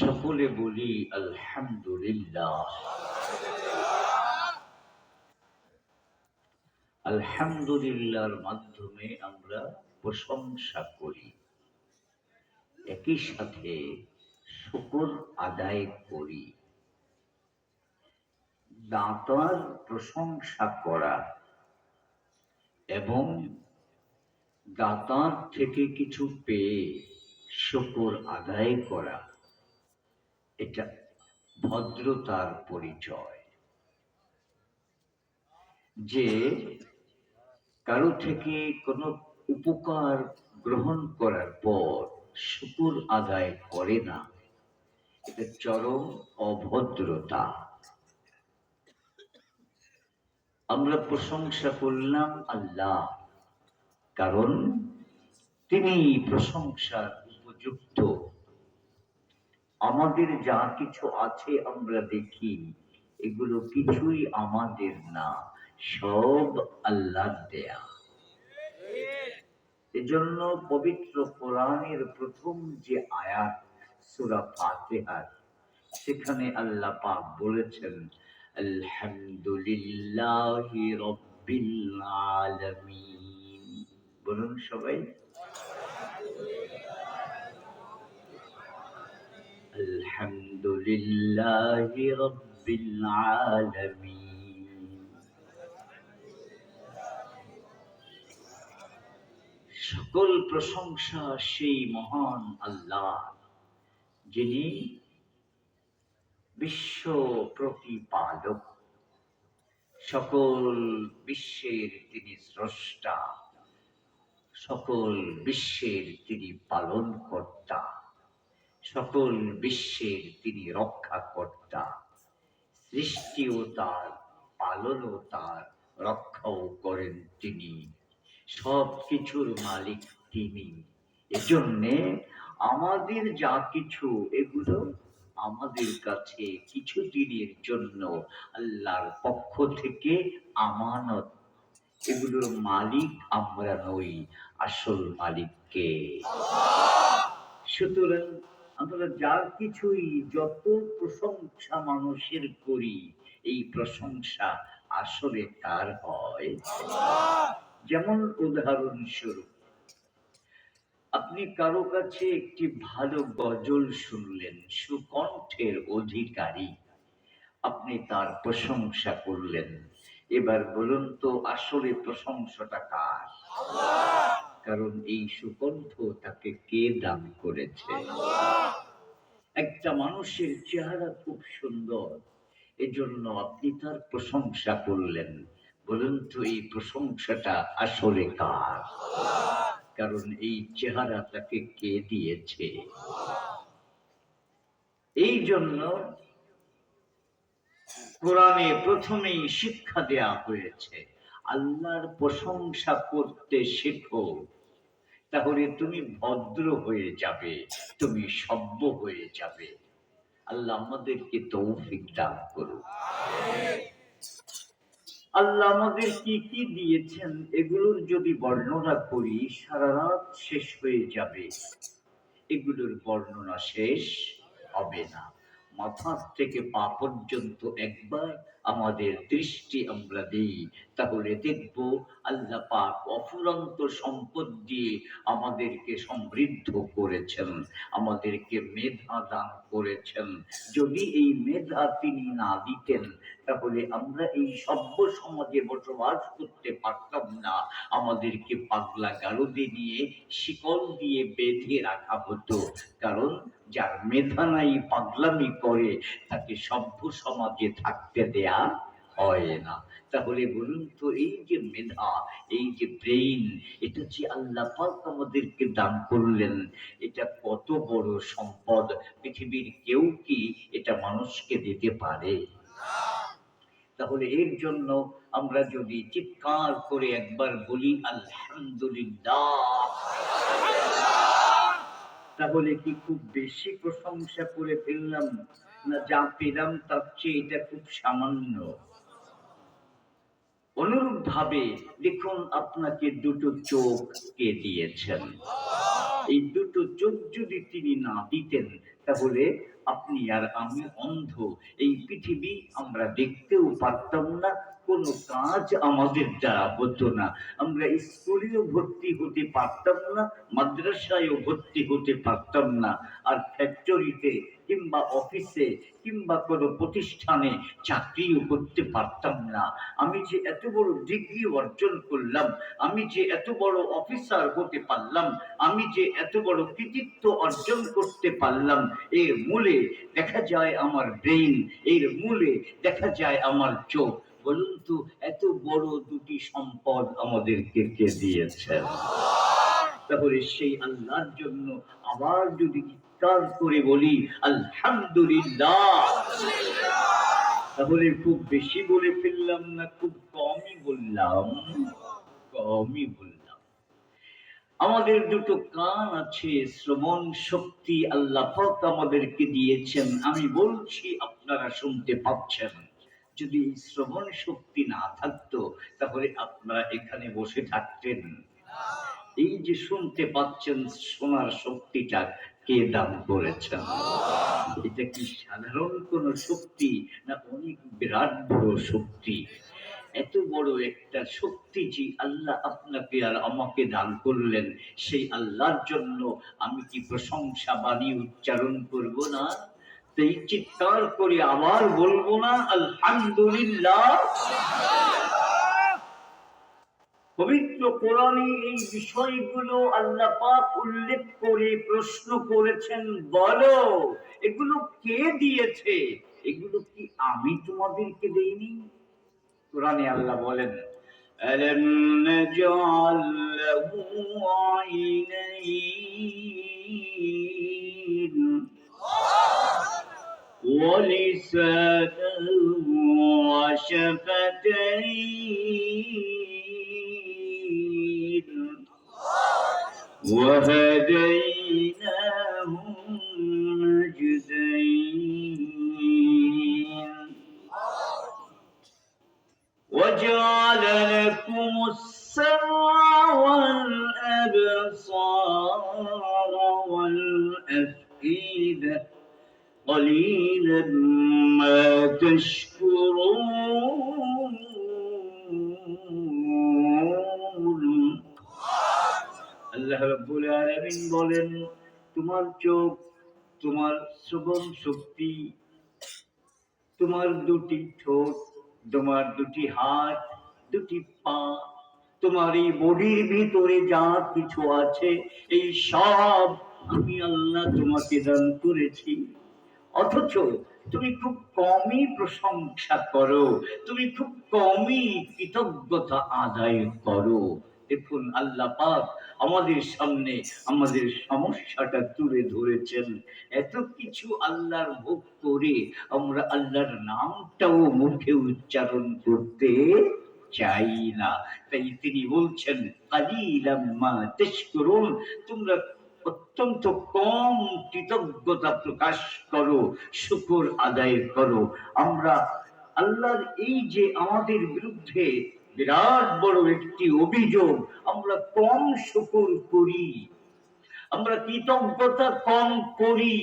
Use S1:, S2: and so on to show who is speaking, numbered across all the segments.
S1: সকলে বলি আলহামদুলিল্লাহ। আলহামদুলিল্লাহর মাধ্যমে আমরা প্রশংসা করি, একই সাথে শুকর আদায় করি। দাতার প্রশংসা করা এবং দাতার থেকে কিছু পেয়ে শুকর আদায় করা, এটা ভদ্রতার পরিচয়। যে কারো থেকে কোনো উপকার গ্রহণ করার পর শুকর আদায় করে না, এটা চরম অভদ্রতা। আমরা প্রশংসা করলাম আল্লাহ, কারণ তিনি প্রশংসার উপযুক্ত। আমাদের যা কিছু আছে আমরা দেখি, এগুলো কিছুই আমাদের না, সব আল্লাহর দেয়া। এজন্য পবিত্র কোরআনের প্রথম যে আয়াত সূরা ফাতিহার, সেখানে আল্লাহ পাক বলেছেন আলহামদুলিল্লাহি রাব্বিল আলামিন। বলুন সবাই আলহামদুলিল্লাহি রাব্বিল আলামিন। সকল প্রশংসা সেই মহান আল্লাহ, যিনি বিশ্ব প্রতিপালক, সকল বিশ্বের তিনি স্রষ্টা, সকল বিশ্বের তিনি পালন কর্তা, সকল বিশ্বের তিনি রক্ষাকর্তা। সৃষ্টিও তার, পালনও তার, রক্ষাও করেন তিনি, সব কিছুর মালিক তিনি। এজন্যে আমাদের যা কিছু, এগুলো আমাদের কাছে কিছুদিনের জন্য আল্লাহর পক্ষ থেকে আমানত। এগুলোর মালিক আমরা নই, আসল মালিককে। সুতরাং আমরা যার কিছুই যত প্রশংসা মানুষের করি, এই প্রশংসা আসলে কার হয়? যেমন উদাহরণস্বরূপ, আপনি কারো কাছে একটি ভালো গজল শুনলেন, সুকণ্ঠের অধিকারী, আপনি তার প্রশংসা করলেন। এবার বলুন তো, আসলে প্রশংসাটা কার? কারণ এই সুকণ্ঠ তাকে কে দান করেছে? একটা মানুষের চেহারা খুব সুন্দর, এজন্য আপনি তার প্রশংসা করলেন। বলুন তো, এই প্রশংসাটা আসলে কার? কারণ এই চেহারা তাকে কে দিয়েছে? এই জন্য কোরআনে প্রথমেই শিক্ষা দেয়া হয়েছে, আল্লাহর প্রশংসা করতে শেখো, তাহলে তুমি ভদ্র হয়ে যাবে, তুমি সভ্য হয়ে যাবে। আল্লাহ আমাদেরকে তৌফিক দান করুন। আল্লাহ আমাদের কি কি দিয়েছেন, এগুলোর যদি বর্ণনা করি সারা রাত শেষ হয়ে যাবে, এগুলোর বর্ণনা শেষ হবে না। মাথা থেকে পা পর্যন্ত একবার আমাদের দৃষ্টি আমরা দিই, তাহলে দেখব আল্লাহ পাক অফুরন্ত সম্পদ দিয়ে আমাদেরকে সমৃদ্ধ করেছেন, আমাদেরকে মেধা দান করেছেন। যদি এই মেধা তিনি না দিতেন, তাহলে আমরা এই সভ্য সমাজে বসবাস করতে পারতাম না। আমাদেরকে পাগলা গারদে নিয়ে শিকল দিয়ে বেঁধে রাখা হতো। কারণ যার মেধা নাই, পাগলামি করে, তাকে সভ্য সমাজে থাকতে দেয়া হয় না। তাহলে বলুন তো, এই যে মেধা, এই যে ব্রেইন, এটা যে আল্লাহ পাক আমাদেরকে দান করলেন, এটা কত বড় সম্পদ। পৃথিবীর কেউ কি এটা মানুষকে দিতে পারে? তাহলে এর জন্য আমরা যদি চিৎকার করে একবার বলি আলহামদুলিল্লাহ, তাহলে কি খুব বেশি প্রশংসা করে ফেললাম? না যা পেলাম তার চেয়ে এটা খুব সামান্য? অনুরূপ ভাবে দেখুন, আপনাকে দুটো চোখ কে দিয়েছেন? এই দুটো চোখ যদি তিনি না দিতেন, তাহলে আপনি আর আমি অন্ধ। এই পৃথিবী আমরা দেখতেও পারতাম না, কোনো কাজ আমাদের দ্বারা হতো না। আমরা স্কুলেও ভর্তি হতে পারতাম না, মাদ্রাসায়ও ভর্তি হতে পারতাম না, আর ফ্যাক্টরিতে কিংবা অফিসে কিংবা কোনো প্রতিষ্ঠানে চাকরিও করতে পারতাম না। আমি যে এত বড় ডিগ্রি অর্জন করলাম, আমি যে এত বড় অফিসার হতে পারলাম, আমি যে এত বড় কৃতিত্ব অর্জন করতে পারলাম, এর মূলে দেখা যায় আমার ব্রেইন, এর মূলে দেখা যায় আমার চোখ। বলুন তো, এত বড় দুটি সম্পদ আমাদেরকে কে দিয়েছেন? তাহলে সেই আল্লাহর জন্য আবার যদি চিৎকার করে বলি আলহামদুলিল্লাহ, তাহলে খুব বেশি বলে ফেললাম না খুব কমই বললাম? কমই বললাম। আমাদের দুটো কান আছে, শ্রবণ শক্তি আল্লাহ পাক আমাদেরকে দিয়েছেন। আমি বলছি, আপনারা শুনতে পাচ্ছেন। যদি শ্রবণ শক্তি না থাকতো, তাহলে আপনারা এখানে বসে থাকতেন? এই যে শুনতে পাচ্ছেন, শোনার শক্তিটা কে দান করেছেন? এটা কি সাধারণ কোন শক্তি, না অনেক বিরাট বড় শক্তি? এত বড় একটা শক্তি যে আল্লাহ আপনাকে আর আমাকে দান করলেন, সেই আল্লাহর জন্য আমি কি প্রশংসা বাণী উচ্চারণ করব না? তাই চিৎকার করে আবার বলবো না আলহামদুলিল্লাহ? পবিত্র কোরআনে এই বিষয়গুলো আল্লাহ পাক উল্লেখ করে প্রশ্ন করেছেন, বলো এগুলো কে দিয়েছে? এগুলো কি আমি তোমাদেরকে দেইনি? কোরআনে আল্লাহ বলেন, আলাম নাজআল লাহু আইনাইন ওয়া লিসানান ওয়া শাফাতাইন ওয়া হাদাইনাহু নাজদাইন وجعل لكم السمع والأبصار والأفئدة قليلا ما تشكرون। আল্লাহ রাব্বুল আলামিন বলেন, তোমার চোখ, তোমার শ্রবণ শক্তি, তোমার দুটি ঠোঁট, তোমার দুটি হাত, দুটি পা, তোমার এই বডির ভিতরে যা কিছু আছে, এই সব আমি আল্লাহ তোমাকে দান করেছি। অথচ তুমি খুব কমই প্রশংসা করো, তুমি খুব কমই কৃতজ্ঞতা আদায় করো। দেখুন, আল্লাহ পাক আমাদের সামনে আমাদের সমস্যাটা তুলে ধরেছেন। এত কিছু আল্লাহর ভোগ করে আমরা আল্লাহর নামটাও মুখে উচ্চারণ করতে চাই না। তাই তিনি বলছেন, কালিলাম মা তাশকুরুন, তোমরা অত্যন্ত কম কৃতজ্ঞতা প্রকাশ করো, শুকর আদায় করো। আমরা আল্লাহর এই যে আমাদের বিরুদ্ধে বিরাট বড় একটি অভিযোগ, আমরা কম শুকর করি, আমরা কৃতজ্ঞতা কম করি।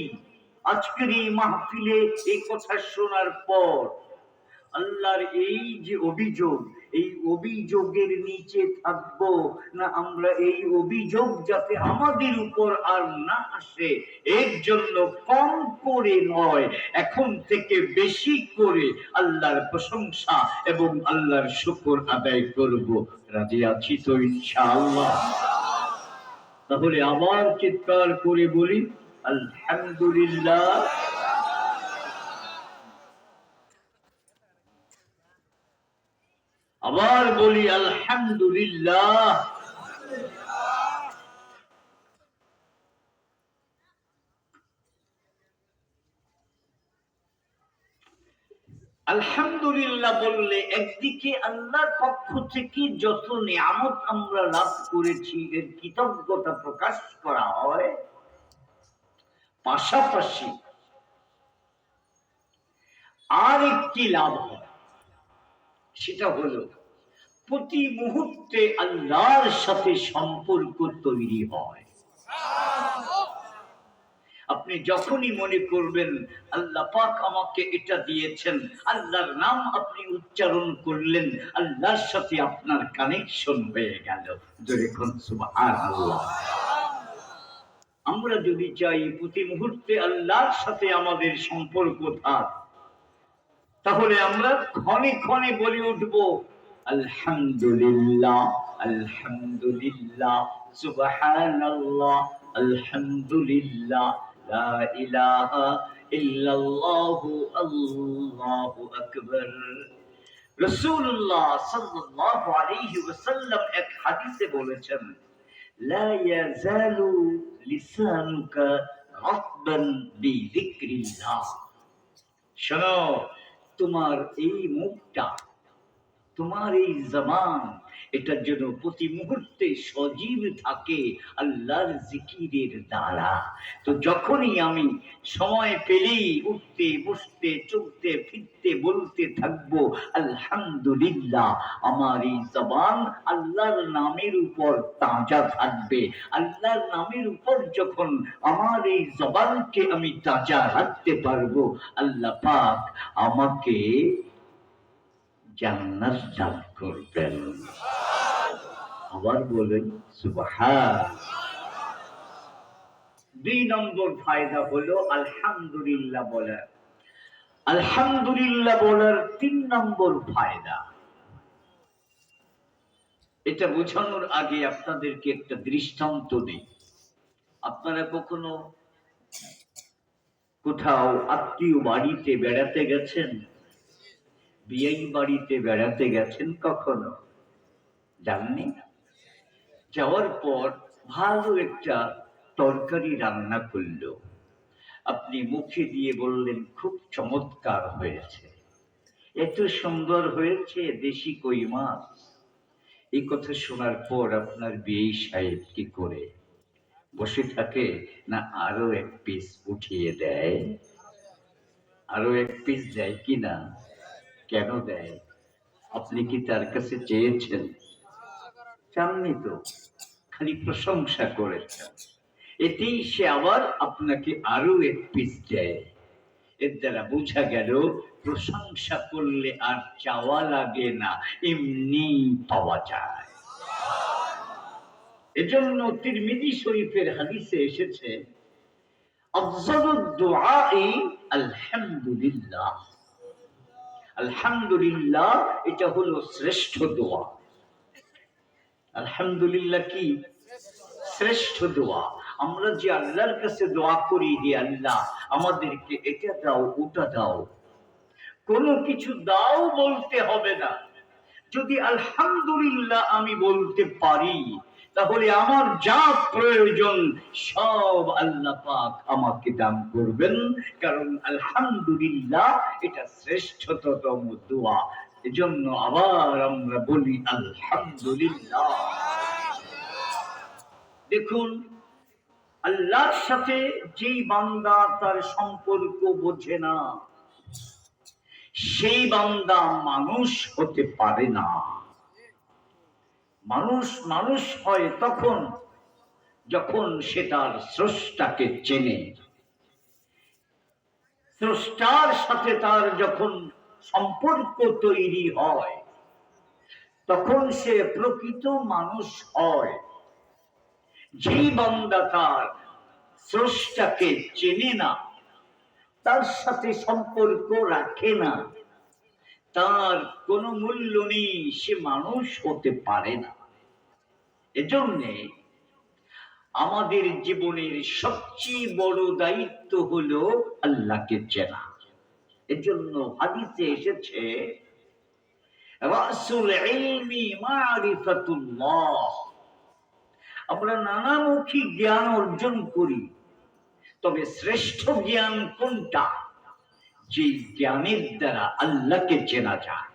S1: আজকের এই মাহফিলে এই কথা শোনার পর আল্লাহর এই যে অভিযোগ, এই অভিযোগের নিচে থাকবো না, আমরা এই অভিযোগ যাতে আমাদের উপর আর না আসে, এর জন্য কম করে নয়, এখন থেকে বেশি করে আল্লাহর প্রশংসা এবং আল্লাহর শুকর আদায় করব। রাজি আছি তো ইনশাআল্লাহ? তাহলে আবার চিৎকার করে বলি আলহামদুলিল্লাহ। আবার বলি আলহামদুলিল্লাহ। আলহামদুলিল্লাহ বললে একদিকে আল্লাহর পক্ষ থেকে যত নিয়ামত আমরা লাভ করেছি এর কৃতজ্ঞতা প্রকাশ করা হয়, পাশাপাশি আর একটি লাভ হয়, সেটা হলো প্রতি মুহূর্তে আল্লাহর সাথে সম্পর্ক তৈরি হয়। আপনি যখনই মনে করবেন আল্লাহ পাক আমাকে এটা দিয়েছেন, আল্লাহর নাম আপনি উচ্চারণ করলেন, আল্লাহর সাথে আপনার কানেকশন হয়ে গেল। জোরে কোন সুবহানাল্লাহ। আমরা যদি চাই প্রতি মুহূর্তে আল্লাহর সাথে আমাদের সম্পর্ক থাক, তাহলে আমরা ক্ষণে ক্ষণে বলে উঠব আলহামদুলিল্লাহ, আলহামদুলিল্লাহ, সুবহানাল্লাহ, আলহামদুলিল্লাহ, লা ইলাহা ইল্লাল্লাহু, আল্লাহু আকবার। রাসূলুল্লাহ সাল্লাল্লাহু আলাইহি ওয়াসাল্লাম এক হাদিসে বলেছেন, লা ইয়াজালু লিসানুকা রাতবান বিযিকরিল্লাহ। শোনো, তোমার এই মুখটা, তোমার এই জবান, এটা যেন প্রতি মুহূর্তে সজীব থাকে আল্লাহর জিকিরের দ্বারা। তো যখনই আমি সময় পেলেই উঠতে বসতে চলতে ফিরতে বলতে থাকবো আলহামদুলিল্লাহ, আমার এই জবান আল্লাহর নামের উপর তাজা থাকবে। আল্লাহর নামের উপর যখন আমার এই জবানকে আমি তাজা রাখতে পারবো, আল্লাহ পাক আমাকে জান্নাত দান করবেন। আবার বলেন সুবহান। ২ নম্বর ফায়দা হলো আলহামদুলিল্লাহ বলার। আলহামদুলিল্লাহ বলার ৩ নম্বর ফায়দা, এটা বোঝানোর আগে আপনাদেরকে একটা দৃষ্টান্ত দিই। আপনারা কখনো কোথাও আত্মীয় বাড়িতে বেড়াতে গেছেন? বিয়ে বাড়িতে বেড়াতে গেছেন কখনো? জাননি? যাওয়ার পর ভালো একটা তরকারি রান্না করলো, আপনি মুখে দিয়ে বললেন খুব চমৎকার হয়েছে, এত সুন্দর হয়েছে, দেশি কই মাছ। এই কথা শোনার পর আপনার বিয়ে সাহেব কি করে বসে থাকে? না আরো এক পিস উঠিয়ে দেয়, আরো এক পিস দেয় কিনা? কেন দেয়? আপনি কি তার কাছে চেয়েছেন? চাননি তো, খালি প্রশংসা করেছেন। এতেই সে আবার আপনাকে আরো এক পিস দেয়। এর দ্বারা বোঝা গেল প্রশংসা করলে আর চাওয়া লাগে না, এমনি পাওয়া যায়। এজন্য তিরমিজি শরীফের হাদিসে এসেছে, আফজালুদ দুআই আলহামদুলিল্লাহ। আলহামদুলিল্লাহ এটা হলো শ্রেষ্ঠ দোয়া। আলহামদুলিল্লাহ কি? শ্রেষ্ঠ দোয়া। আমরা যে আল্লাহর কাছে দোয়া করি, হে আল্লাহ আমাদেরকে এটা দাও ওটা দাও, কোনো কিছু দাও বলতে হবে না। যদি আলহামদুলিল্লাহ আমি বলতে পারি, তাহলে আমার যা প্রয়োজন সব আল্লাহ পাক আমাকে দান করবেন। কারণ আলহামদুলিল্লাহ এটা শ্রেষ্ঠতম দোয়া। এজন্য আবার আমরা বলি আলহামদুলিল্লাহ। দেখুন, আল্লাহর সাথে যেই বান্দা তার সম্পর্ক বোঝে না, সেই বান্দা মানুষ হতে পারে না। মানুষ মানুষ হয় তখন যখন সে তার স্রষ্টাকে চেনে। স্রষ্টার সাথে তার যখন সম্পর্ক তৈরি হয়, তখন সে প্রকৃত মানুষ হয়। যেই বান্দা তার স্রষ্টাকে চেনে না, তার সাথে সম্পর্ক রাখে না, তার কোনো মূল্য নেই, সে মানুষ হতে পারে না। এজন্যে আমাদের জীবনের সবচেয়ে বড় দায়িত্ব হলো আল্লাহকে চেনা। এজন্য হাদিসে এসেছে, রাসুল ইলমি মারিফাতুল্লাহ। আমরা নানামুখী জ্ঞান অর্জন করি, তবে শ্রেষ্ঠ জ্ঞান কোনটা? যে জ্ঞানের দ্বারা আল্লাহকে চেনা যায়।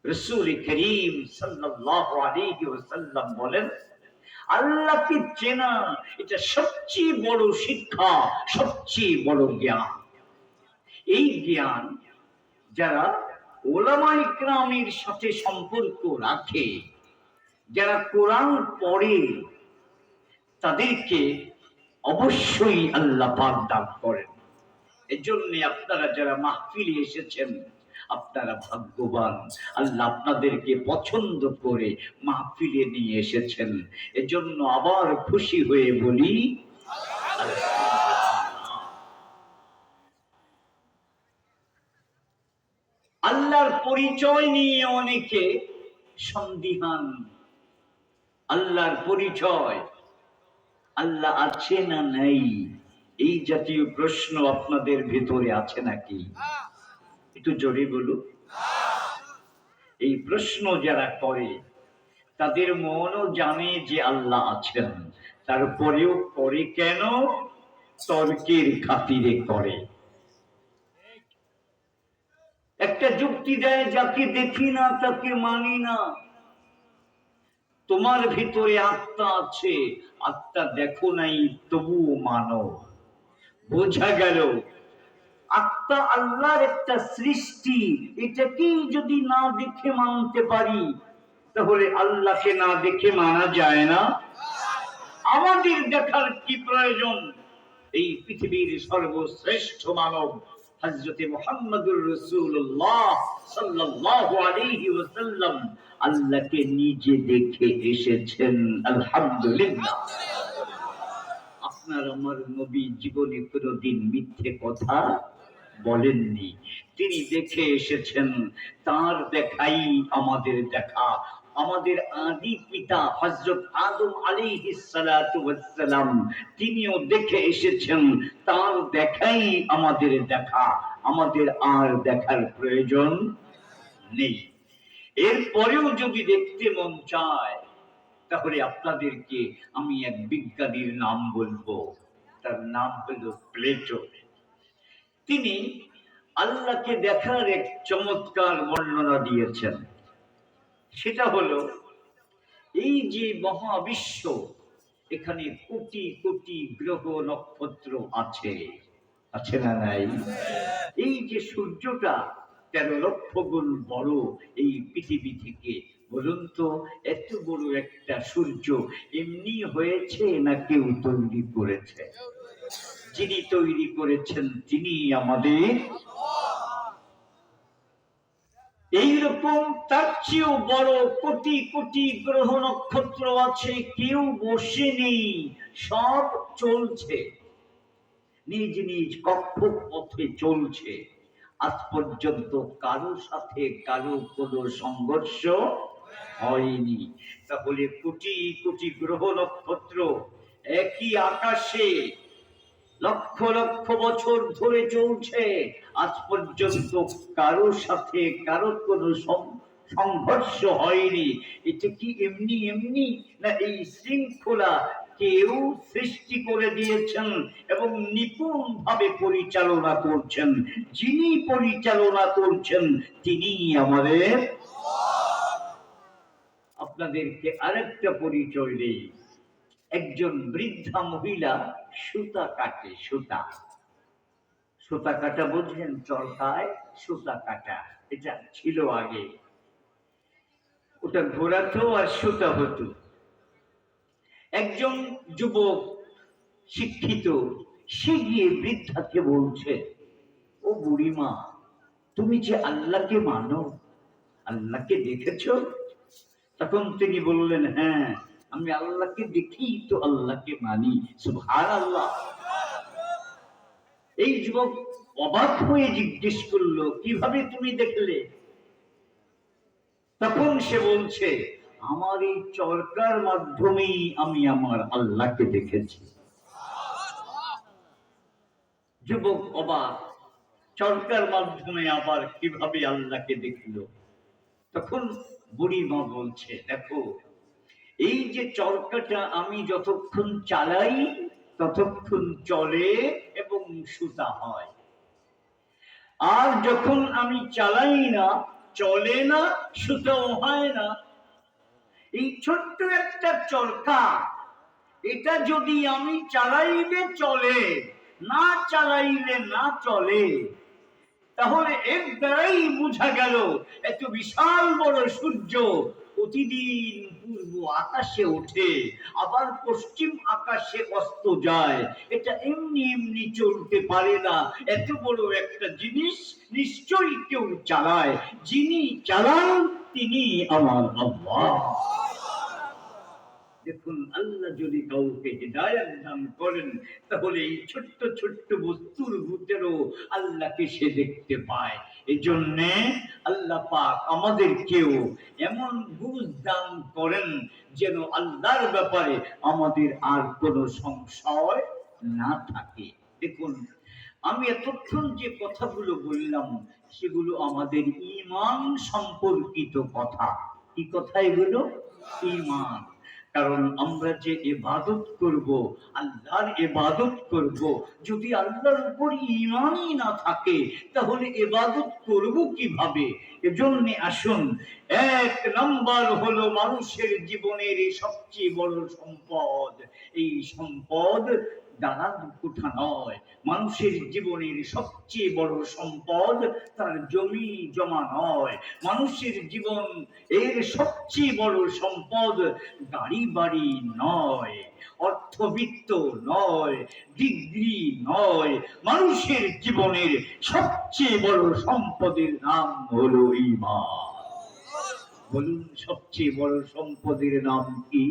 S1: রাসূল করিম সাল্লাল্লাহু আলাইহি ওয়াসাল্লাম বলেন, আল্লাহকে চেনা এটা সবচেয়ে বড় শিক্ষা, সবচেয়ে বড় জ্ঞান। এই জ্ঞান যারা উলামায়ে কেরামের সাথে সম্পর্ক রাখে, যারা কোরআন পড়ে, তাদেরকে অবশ্যই আল্লাহ পাক দান করেন। এজন্য আপনারা যারা মাহফিলে এসেছেন আপনারা ভাগ্যবান, আল্লাহ আপনাদেরকে পছন্দ করে মাহফিলে নিয়ে এসেছেন। এজন্য আবার খুশি হয়ে বলি আল্লাহর পরিচয় নিয়ে অনেকে সন্দিহান। আল্লাহর পরিচয়, আল্লাহ আছে না নাই, এই জাতীয় প্রশ্ন আপনাদের ভেতরে আছে নাকি? একটু জোরে বলুন। এই প্রশ্ন যারা করে তাদের মনও জানে যে আল্লাহ আছেন, তারপরেও করে কেন? তর্কের খাতিরে করে। একটা যুক্তি দেয়, যাকে দেখি না তাকে মানি না। তোমার ভিতরে আত্মা আছে, আত্মা দেখো নাই তবুও মানো। বোঝা গেল আত্মা আল্লাহর একটা সৃষ্টি, এটাকেই যদি না দেখে মানতে পারি তাহলে আল্লাহকে না দেখে মানা যায় না। আমাদের দেখার কি প্রয়োজন? এই পৃথিবীর সর্বশ্রেষ্ঠ মানব হযরতে মুহাম্মদুর রাসূলুল্লাহ সাল্লাল্লাহু আলাইহি ওয়াসাল্লাম আল্লাহকে নিজে দেখে এসেছেন। আলহামদুলিল্লাহ। আপনার আমার নবী জীবনে কোনোদিন মিথ্যে কথা বলেননি, তিনি দেখে এসেছেন। তার দেখাই আমাদের দেখা। আমাদের আদি পিতা হযরত আদম আলাইহিস সালাতু ওয়াস সালাম তিনিও দেখে এসেছেন, তার দেখাই আমাদের দেখা। আমাদের আর দেখার প্রয়োজন নেই। এরপরেও যদি দেখতে মন চায় তাহলে আপনাদেরকে আমি এক বিজ্ঞানীর নাম বলবো, তার নাম হলো প্লেটো। তিনি আল্লাহকে দেখার এক চমৎকার বর্ণনা দিয়েছেন। সেটা হলো এই যে মহাবিশ্ব, এখানে কোটি কোটি গ্রহ নক্ষত্র আছে, আছে না নাই? এই যে সূর্যটা 13 লক্ষ গুণ বড় এই পৃথিবী থেকে, বলুন তো এত বড় একটা সূর্য এমনি হয়েছে না কেউ তৈরি করেছে? যিনি তৈরি করেছেন তিনি আমাদের। এইরকম তার চেয়েও বড় কোটি কোটি গ্রহ নক্ষত্র আছে, কেউ বসে নেই, সব চলছে, নিজ নিজ কক্ষপথে চলছে। আজ পর্যন্ত কারো সাথে কারো কোনো সংঘর্ষ হয়নি। তাহলে কোটি কোটি গ্রহ নক্ষত্র একই আকাশে লক্ষ লক্ষ বছর ধরে চলছে, আজ পর্যন্ত কারো সাথে কারো কোনো সংঘর্ষ হয়নি। এটা কি এমনি এমনি, না এই শৃঙ্খলা কেউ সৃষ্টি করে দিয়েছেন এবং নিপুণ ভাবে পরিচালনা করছেন? যিনি পরিচালনা করছেন তিনি আমাদের। আপনাদেরকে আরেকটা পরিচয় দেই। একজন বৃদ্ধা মহিলা সুতা কাটে। সুতা, সুতা কাটা বোঝেন? চরকায় সুতা কাটা, এটা ছিল আগে। ওটা ঘোরাতো আর সুতা হতো। একজন যুবক শিক্ষিত, সে গিয়ে বৃদ্ধাকে বলছে, ও বুড়িমা, তুমি যে আল্লাহকে মানো, আল্লাহকে দেখেছ? তখন তিনি বললেন, হ্যাঁ, আমি আল্লাহকে দেখি তো আল্লাহকে মানি। সুবহানাল্লাহ। এই যুবক অবাক হয়ে জিজ্ঞেস করলো, কিভাবে তুমি দেখলে? তখন সে বলছে, আমার এই চরকার মাধ্যমেই আমি আমার আল্লাহকে দেখেছি। যুবক অবাক, চরকার মাধ্যমে আবার কিভাবে আল্লাহকে দেখলো? তখন বুড়ি মা বলছে, দেখো, এই যে চরকাটা আমি যতক্ষণ চালাই ততক্ষণ চলে এবং সুতা হয়, আর যখন আমি চালাই না, চলে না, সুতাও হয় না। এই ছোট্ট একটা চরকা, এটা যদি আমি চালাইলে চলে, না চালাইলে না চলে, তাহলে এর দ্বারাই বোঝা গেল এত বিশাল বড় সূর্য, ও প্রতিদিন পূর্ব আকাশে ওঠে, আবার পশ্চিম আকাশে অস্ত যায়। এটা এমনি এমনি চলতে পারে না। এত বড় একটা জিনিস নিশ্চয়ই কেউ চালায়। যিনি চালান তিনি আমার আল্লাহ। দেখুন, আল্লাহ যদি কাউকে হিদায়াত দান করেন, তাহলে এই ছোট্ট ছোট্ট বস্তুর ভিতরেও আল্লাহকে সে দেখতে পায়। এই জন্যে আল্লাহ পাক আমাদেরকেও এমন বুঝ দান করেন যেন আল্লাহর ব্যাপারে আমাদের আর কোনো সংশয় না থাকে। দেখুন, আমি এতক্ষণ যে কথাগুলো বললাম সেগুলো আমাদের ঈমান সম্পর্কিত কথা। কি কথা এগুলো? ঈমান। কারণ আমরা যে ইবাদত করব, আল্লাহর ইবাদত করব, যদি আল্লাহর উপর ঈমানই না থাকে তাহলে ইবাদত করব কিভাবে? এজন্য আসুন, এক নাম্বার হলো মানুষের জীবনের সবচেয়ে বড় সম্পদ। এই সম্পদ দালাল কোঠা নয়। মানুষের জীবনের সবচেয়ে বড় সম্পদ তার জমি জমা নয়। মানুষের জীবন এর সবচেয়ে বড় সম্পদ গাড়ি বাড়ি নয়, অর্থবিত্ত নয়, ডিগ্রি নয়। মানুষের জীবনের সবচেয়ে বড় সম্পদের নাম হলো ঈমান। বলুন, সবচেয়ে বড় সম্পদের নাম কি?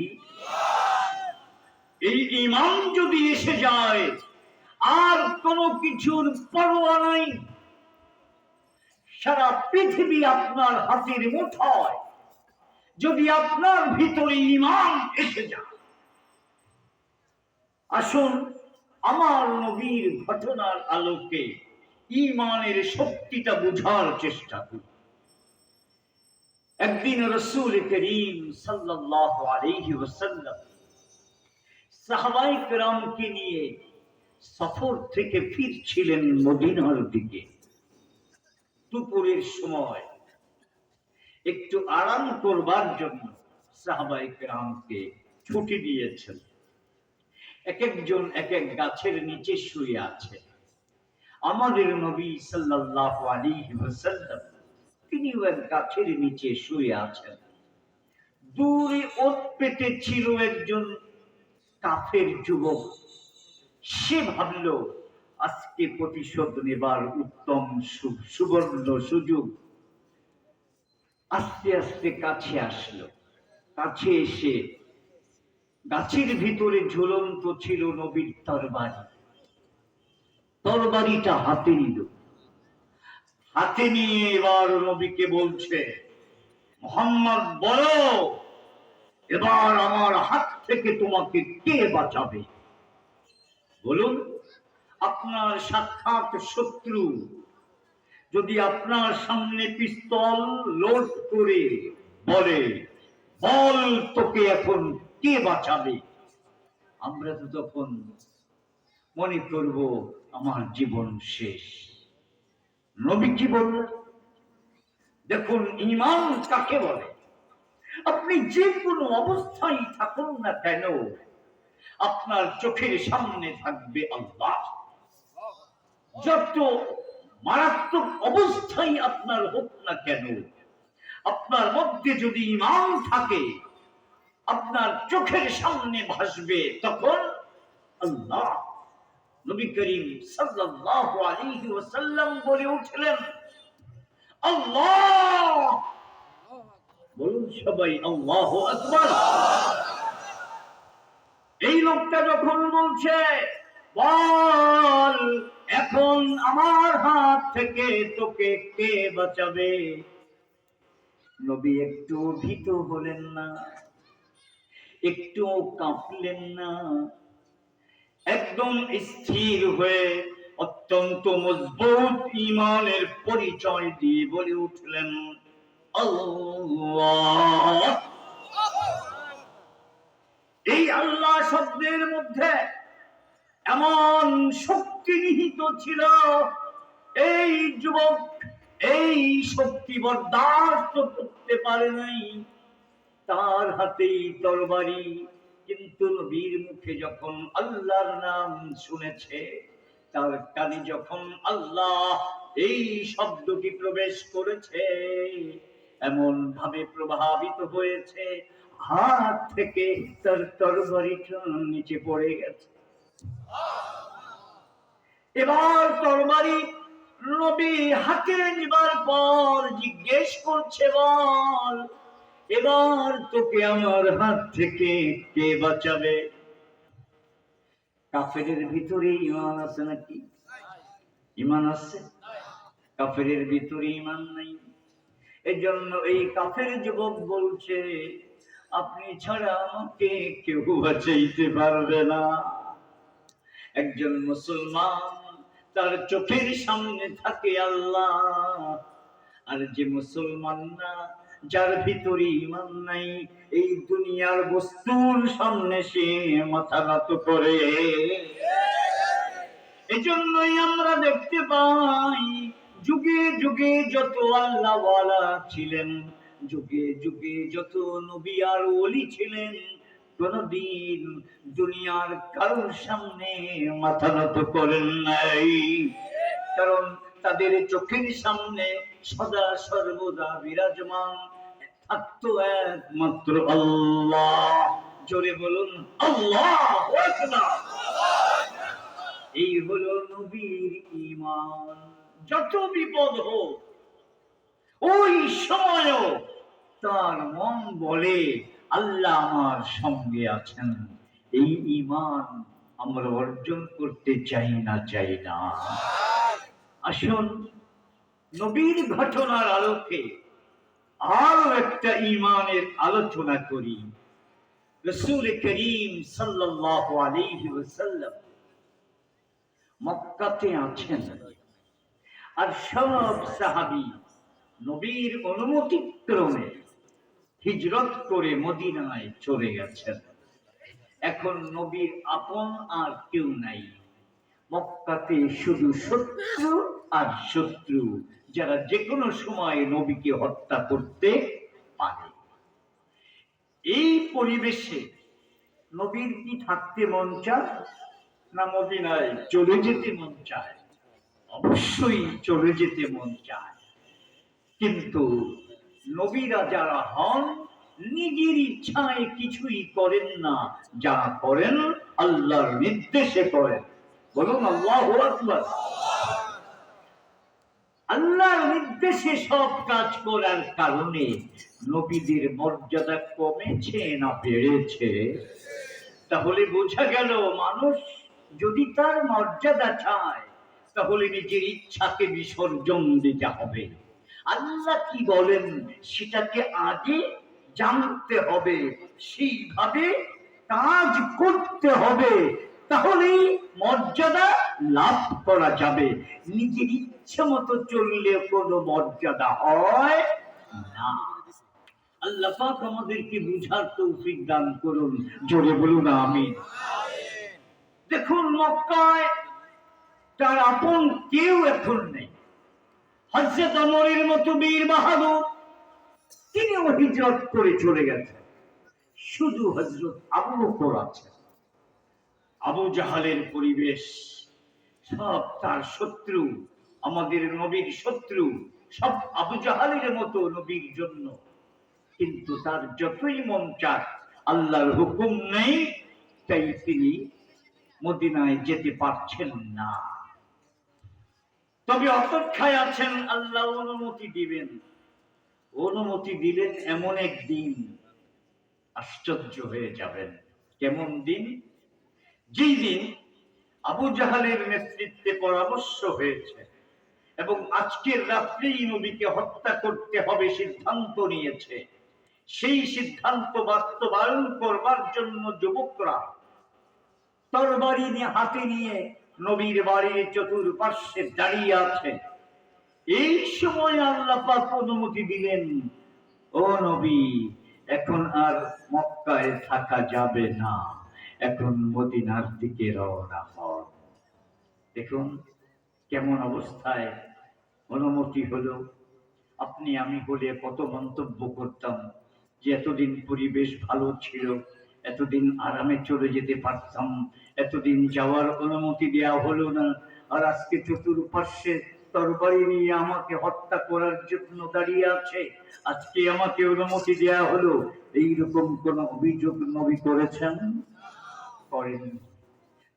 S1: এই ঈমান যদি এসে যায়, আর কোনো কিছুর পরোয়া নাই। সারা পৃথিবী আপনার হাতের মুঠোয়, যদি আপনার ভিতরে ঈমান এসে যায়। আসুন, আমার নবীর ঘটনার আলোকে ঈমানের শক্তিটা বুঝার চেষ্টা করি। একদিন রাসূল করিম সাল্লাল্লাহু আলাইহি ওয়াসাল্লাম সাহাবায়ে কেরামকে নিয়ে সফর থেকে ফিরছিলেন মদিনার দিকে। দুপুরের সময় একটু আরাম করবার জন্য সাহাবায়ে কেরামকে ছুটি দিয়েছেন। এক একজন এক এক গাছের নিচে শুয়ে আছে। আমাদের নবী সাল্লাল্লাহু আলাইহি ওয়াসাল্লাম তিনিও এক গাছের নিচে শুয়ে আছেন। দূরে ওত পেতে ছিল একজন কাফের যুবক। সে ভাবল, আজকে প্রতিশোধ নেবার উত্তম সুবর্ণ সুযোগ। আস্তে আস্তে কাছে আসলো। কাছে এসে গাছের ভিতরে ঝুলন্ত ছিল নবীর তরবারি। তরবারিটা হাতে নিল। হাতে নিয়ে এবার নবীকে বলছে, মুহাম্মদ বলো, এবার আমার হাত থেকে তোমাকে কে বাঁচাবে? বলুন, আপনার সাক্ষাৎ শত্রু যদি আপনার সামনে পিস্তল লোড করে বলে, বল তোকে এখন কে বাঁচাবে? আমরা তো তখন মনে করব আমার জীবন শেষ। নবী কি বললেন? দেখুন, ঈমান কাকে বলে? আপনি যে কোনো অবস্থায় থাকুন না কেন, আপনার চোখের সামনে থাকবে আল্লাহ। যত মারাত্মক অবস্থায় আপনার হোক না কেন, আপনার মধ্যে যদি ঈমান থাকে, আপনার চোখের সামনে ভাসবে তখন আল্লাহ। নবী করিম সাল্লাল্লাহু আলাইহি ওয়াসাল্লাম বলে উঠলেন, আল্লাহ। বলুন সবাই, আল্লাহু আকবার। এই লোকটা যখন বলছে, বল এখন আমার হাত থেকে তোকে কে বাঁচাবে, নবী একটু ভীত হলেন না, একটু কাঁপলেন না। একদম স্থির হয়ে অত্যন্ত মজবুত ঈমানের পরিচয় দিয়ে বলে উঠলেন, আল্লাহ। এই আল্লাহ শব্দের মধ্যে এমন শক্তি নিহিত ছিল, এই যুবক এই শক্তি বরদাস্ত করতে পারে নাই। তার হাতেই তরবারি, কিন্তু নবীর মুখে যখন আল্লাহর নাম শুনেছে, তার কানে যখন আল্লাহ এই শব্দটি প্রবেশ করেছে, এমন ভাবে প্রভাবিত হয়েছে, হাত থেকে তার তরবারিটা নিচে পড়ে গেছে। এবার তরবারি নবী হাতে নিবার পর জিজ্ঞেস করছে, বল এবার তোকে আমার হাত থেকে কে বাঁচাবে? কাফেরের ভিতরে ঈমান আছে নাকি? ঈমান আছে? কাফেরের ভিতরে ঈমান নাই। এজন্য এই কাফের যুবক বলছে, আপনি ছাড়া আমাকে কেউ বাঁচাইতে পারবে না। একজন মুসলমান তার চোখের সামনে থাকে আল্লাহ, আর যে মুসলমান না, যার ভিতরে ঈমান নাই, এই দুনিয়ার বস্তুর সামনে সে মাথা নত করে। এজন্যই আমরা দেখতে পাই যুগে যুগে যত আল্লাহওয়ালা ছিলেন, যুগে যুগে যত নবী আর ওলি ছিলেন, কোনদিন দুনিয়ার কারোর সামনে মাথা নত করেন নাই। কারণ তাদের চোখের সামনে সদা সর্বদা বিরাজমান থাকতো একমাত্র আল্লাহ। জোরে বলুন আল্লাহু আকবার। এই হলো নবীর ঈমান। যত বিপদ হোক ওই সময়ও তার মন বলে আল্লাহ আমার সঙ্গে আছেন। এই ঈমান আমরা অর্জন করতে চাই না। আসুন নবীর ঘটনার আলোকে আরো একটা ঈমানের আলোচনা করি। রাসূল করিম সাল্লাল্লাহু আলাইহি ওয়াসাল্লাম মক্কাতে আছেন, আর সব সাহাবী নবীর অনুমতি ক্রমে হিজরত করে মদিনায় চলে গেছেন। এখন নবীর আপন আর কেউ নাই। মক্কাতে শুধু শত্রু আর শত্রু, যারা যে কোনো সময় নবীকে হত্যা করতে পারে। এই পরিবেশে নবীর কি থাকতে মন চায় না মদিনায় চলে যেতে মন চায়? অবশ্যই চলে যেতে মন চায়। কিন্তু নবীরা যারা হন নিজের ইচ্ছায় কিছুই করেন না, যা করেন আল্লাহর নির্দেশে করেন। বলুন আল্লাহু আকবার। আল্লাহর নির্দেশে সব কাজ করার কারণে নবীদের মর্যাদা কমেছে না বেড়েছে? তাহলে বোঝা গেল মানুষ যদি তার মর্যাদা চায় তাহলে নিজের ইচ্ছাকে বিসর্জন দিতে হবে। আল্লাহ কি বলেন সেটাকে আগে জানতে হবে, সেইভাবে কাজ করতে হবে, তাহলেই মর্যাদা লাভ করা যাবে। নিজের ইচ্ছা মতো চললে কোনো মর্যাদা হয় না। আল্লাহ পাক আমাদেরকে বুঝার তৌফিক দান করুন। জোরে বলুন আমিন। দেখুন মক্কায় তার আপন কেউ এখন নেই। হযরত ওমরের মতো বীর বাহাদুর তিনিও হিজরত করে চলে গেছেন। শুধু হযরত আবু বকর আছেন। আবু জাহালের পরিবেশ, সব তার শত্রু, আমাদের নবীর শত্রু, সব আবু জাহালের মতো নবীর জন্য। কিন্তু তার যতই মন চায় আল্লাহর হুকুম নেই, তাই তিনি মদিনায় যেতে পারছেন না। তবে অপেক্ষায় আছেন আল্লাহ অনুমতি দিবেন। অনুমতি দিলেন এমন একদিন, আশ্চর্য হয়ে যাবেন। কেমন দিন? যেই দিন আবু জাহালের নেতৃত্বে পরামর্শ হয়েছে এবং আজকের রাত্রেই নবীকে হত্যা করতে হবে সিদ্ধান্ত নিয়েছে। সেই সিদ্ধান্ত বাস্তবায়ন করবার জন্য যুবকরা তরবারি হাতে নিয়ে নবীর বাড়ির চতুর্পার্শ্বে দাঁড়িয়ে আছে। এই সময় আল্লাহ পাক অনুমতি দিলেন, ও নবী, এখন আর মক্কায় থাকা যাবে না, এখন মদিনার দিকে রওনা হন। দেখুন কেমন অবস্থায় অনুমতি হলো। আপনি আমি হলে কত মন্তব্য করতাম যে এতদিন পরিবেশ ভালো ছিল, এতদিন আরামে চলে যেতে পারতাম, এতদিন যাওয়ার অনুমতি দেওয়া হলো না, আর আজকে চতুর্পার্শ্বে তরবারি নিয়ে আমাকে হত্যা করার জন্য দাঁড়িয়ে আছে, আজকে আমাকে অনুমতি দেয়া হলো, এইরকম কোন অভিযোগ নবী করেছেন? করেন।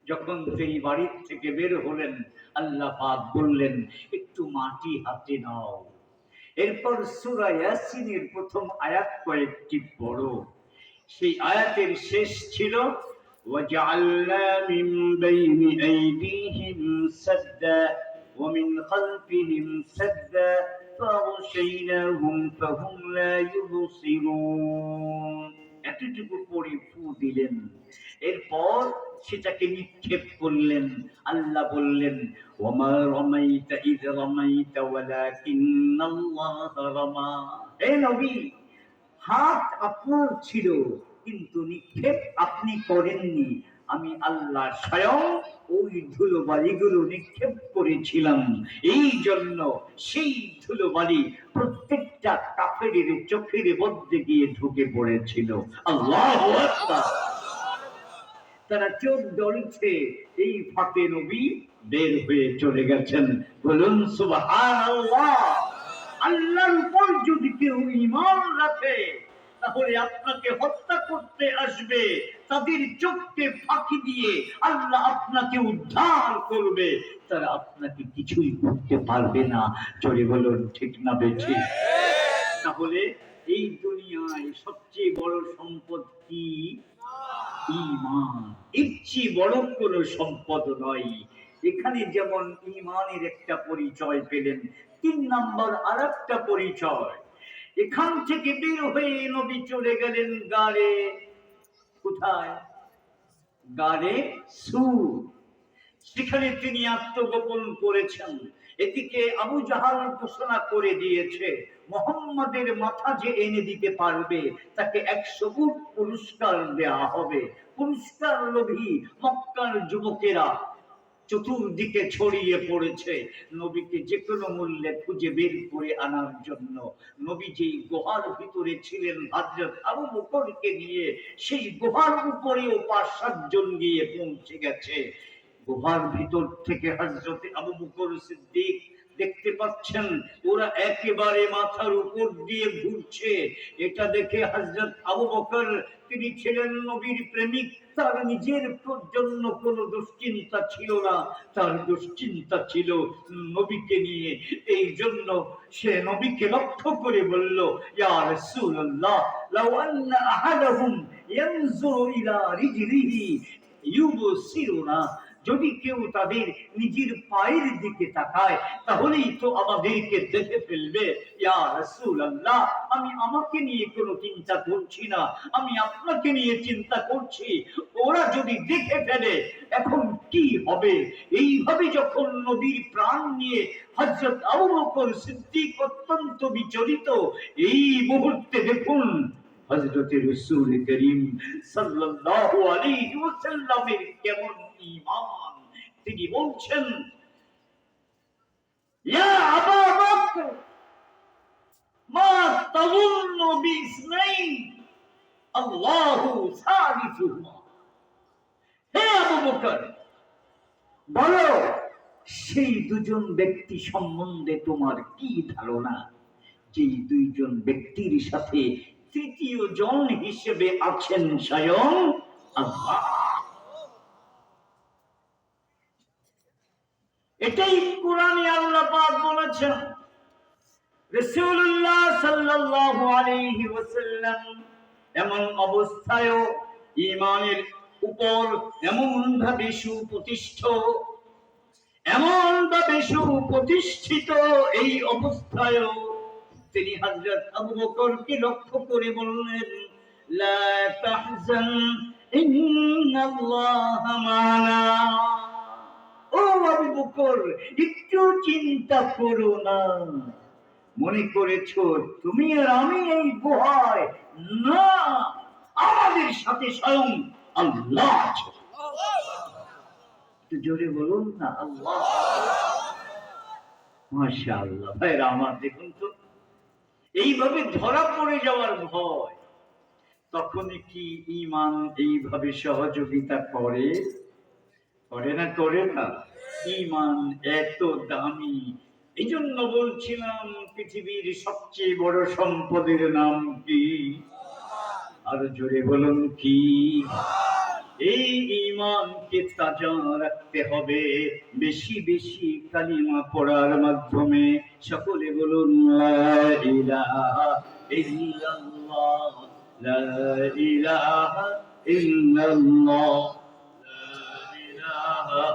S1: যখন তিনি বাড়ির থেকে বের হলেন, আল্লাহ পাক বললেন, একটু মাটি হাতে নাও। এরপর সূরা ইয়াসিনের প্রথম আয়াত কয়েকটি পড়ো। সেই আয়াতের শেষ ছিল, ওয়াজআলনা মিন বাইনি আইদিহিম সাদ্দা ওয়া মিন খালফিহিম সাদ্দা ফাগশাইনাহুম ফাহুম লা ইউবসিরুন। এতটুকু পড়ে ফু দিলেন, এরপর সেটাকে নিক্ষেপ করলেন। আল্লাহ বললেন, ওয়ামা রামাইতা ইয রামাইতা ওয়ালাকিন্নাল্লাহা রামা। হে নবী, হাত আপনার ছিল, কিন্তু নিক্ষেপ আপনি করেননি। আমি আল্লাহ স্বয়ং ওই ধুলোবালিগুলো নিক্ষেপ করেছিলাম। এই জন্য সেই ধুলোবালি প্রত্যেকটা কাফেরের চোখের মধ্যে গিয়ে ঢুকে পড়েছিল। আল্লাহু আকবার। তারা চোখ ডলছে, এই ফাঁকে নবী বের হয়ে চলে গেছেন। বলুন সুবহানাল্লাহ। আল্লাহর উপর যদি কেউ ঈমান রাখে, তাহলে আপনাকে হত্যা করতে আসবে, তাদের চোখকে ফাঁকি দিয়ে আল্লাহ আপনাকে উদ্ধার করবে। তারা আপনাকে কিছুই করতে পারবে না। চলে বলুন ঠিক না বেঠিক? তাহলে এই দুনিয়ায় সবচেয়ে বড় সম্পদ কি? ঈমান। এর চেয়ে বড় কোনো সম্পদ নয়। এখানে যেমন ঈমানের একটা পরিচয় পেলেন, ৩ নম্বর আরেকটা পরিচয়। এখান থেকে বের হয়ে নবী চলে গেলেন গারে। কোথায়? গারে সূর। সেখানে তিনি আত্মগোপন করেছেন। এদিকে আবু জাহাল ঘোষণা করে দিয়েছে, মুহাম্মাদের মাথা যে এনে দিতে পারবে তাকে ১০০ উট পুরস্কার দেয়া হবে। পুরস্কার লোভী মক্কার যুবকেরা চতুর্দিকে ছড়িয়ে পড়েছে নবীকে যে কোনো মূল্যে খুঁজে বের করে আনার জন্য। নবী যেই গুহার ভিতরে ছিলেন হযরত আবু বকরকে নিয়ে, সেই গুহার উপরেও ৫-৭ জন গিয়ে পৌঁছে গেছে। গুহার ভিতর থেকে হযরত আবু বকর সিদ্দিক দেখতে পাচ্ছেন ওরা একেবারে মাথার উপর দিয়ে ঘুরছে। এটা দেখে হযরত আবু বকর, তিনি ছিলেন নবীর প্রেমিক, তার নিজের জন্য কোনো দুশ্চিন্তা ছিল না, তার দুশ্চিন্তা ছিল নবীকে নিয়ে। এই জন্য সে নবীকে লক্ষ্য করে বলল, ইয়া রাসূলুল্লাহ, লাউ আন্না আহাদাহুম ইয়ানজুরু ইলা রিজলিহি ইউবসিরুনা। যদি কেউ তাদের নিজের পায়ের দিকে তাকায়, তাহলেই তো আমাদেরকে দেখে ফেলবে। ইয়া রাসূলুল্লাহ, আমি আমাকে নিয়ে কোনো চিন্তা করছি না, আমি আপনাকে নিয়ে চিন্তা করছি। ওরা যদি দেখে ফেলে এখন কি হবে? এইভাবে যখন নবীর প্রাণ নিয়ে হযরত আবু বকর সিদ্দিক অত্যন্ত বিচলিত, এই মুহূর্তে দেখুন হযরত রাসূল করিম সাল্লাল্লাহু আলাইহি ওয়াসাল্লামের কেমন ঈমান। তিনি বলছেন, ইয়া আবু বকর মা তাযুন্নু বিইসনাইন আল্লাহু সালিসুহুমা। হে আবু বকর, বলো সেই দুজন ব্যক্তি সম্বন্ধে তোমার কি ধারণা, যেই দুইজন ব্যক্তির সাথে তৃতীয় জন হিসেবে আছেন স্বয়ং আল্লাহ। এটাই কোরআনে আল্লাহ পাক বলেছেন। রাসূলুল্লাহ সাল্লাল্লাহু আলাইহি ওয়াসাল্লাম এমন অবস্থায়ও ঈমানের উপর এমন ভাবে সুপ্রতিষ্ঠিত, এই অবস্থায়ও তিনি হযরত আবু বকরকে লক্ষ্য করে বললেন, লা তাহজান ইন্নাল্লাহা মা'ানা। ও আবু বকর, একটু চিন্তা করো না। মনে করেছো তুমি আর আমি এই গুহায়? না, আমাদের সাথে স্বয়ং আল্লাহ আছে। একটু জোরে বলুন না, আল্লাহ। মাশাআল্লাহ। ভাইরা আমার, দেখুন তো, এইভাবে ধরা পড়ে যাওয়ার ভয়, তখন কি ঈমান এইভাবে সহযোগিতা করে? করে না? করে না? ঈমান এত দামি, এই জন্য বলছিলাম পৃথিবীর সবচেয়ে বড় সম্পদের নাম কি? আর জোরে বলুন কি? এই ঈমানকে তাজা রাখতে হবে বেশি বেশি কালিমা পড়ার মাধ্যমে। সকলে বলুন লা ইলাহা ইল্লাল্লাহ, লা ইলাহা ইল্লাল্লাহ, লা ইলাহা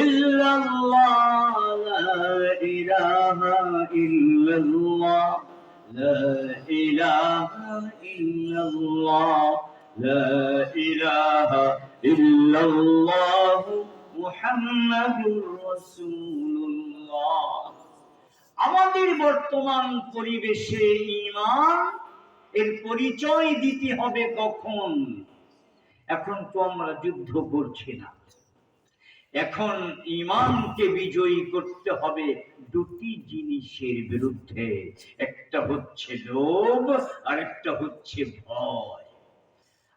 S1: ইল্লাল্লাহ, লা ইলাহা ইল্লাল্লাহ, লা ইলাহা ইল্লাল্লাহ, লা ইলাহা ইল্লাল্লাহ, মুহাম্মাদুর রাসূলুল্লাহ। আমাদের বর্তমান পরিবেশে ঈমান এর পরিচয় দিতে হবে কখন? এখন তো আমরা যুদ্ধ করছি না। এখন ঈমানকে বিজয়ী করতে হবে দুটি জিনিসের বিরুদ্ধে, একটা হচ্ছে লোভ আর একটা হচ্ছে ভয়।